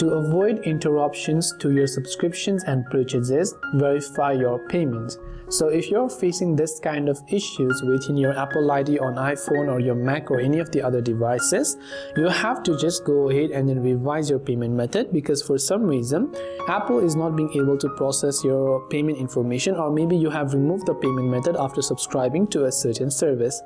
To avoid interruptions to your subscriptions and purchases, verify your payments. So if you're facing this kind of issues within your Apple ID on iPhone or your Mac or any of the other devices, you have to just go ahead and then revise your payment method, because for some reason Apple is not being able to process your payment information, or maybe you have removed the payment method after subscribing to a certain service.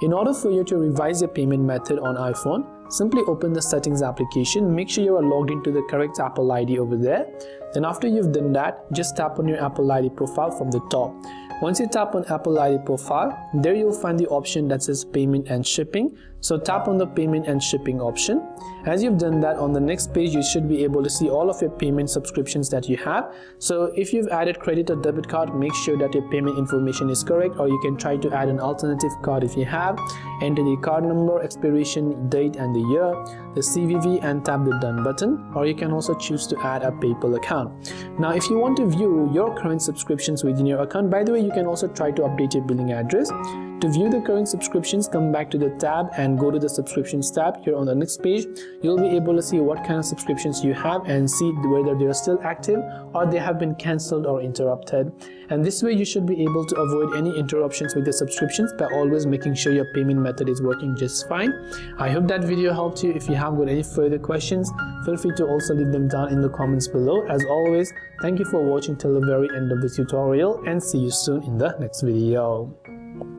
In order for you to revise your payment method on iPhone, simply open the settings application, make sure you are logged into the correct Apple ID over there. Then after you've done that, just tap on your Apple ID profile from the top. Once you tap on Apple ID profile, there you'll find the option that says payment and shipping. So tap on the payment and shipping option. As you've done that, on the next page you should be able to see all of your payment subscriptions that you have. So if you've added credit or debit card, make sure that your payment information is correct, or you can try to add an alternative card if you have. Enter the card number, expiration date and the year, the CVV, and tap the done button, or you can also choose to add a PayPal account. Now if you want to view your current subscriptions within your account, by the way, you can also try to update your billing address. To view the current subscriptions, come back to the tab and go to the subscriptions tab. Here on the next page, you'll be able to see what kind of subscriptions you have and see whether they are still active or they have been cancelled or interrupted. And this way you should be able to avoid any interruptions with the subscriptions by always making sure your payment method is working just fine. I hope that video helped you. If you have got any further questions, feel free to also leave them down in the comments below. As always, thank you for watching till the very end of this tutorial, and see you soon in the next video.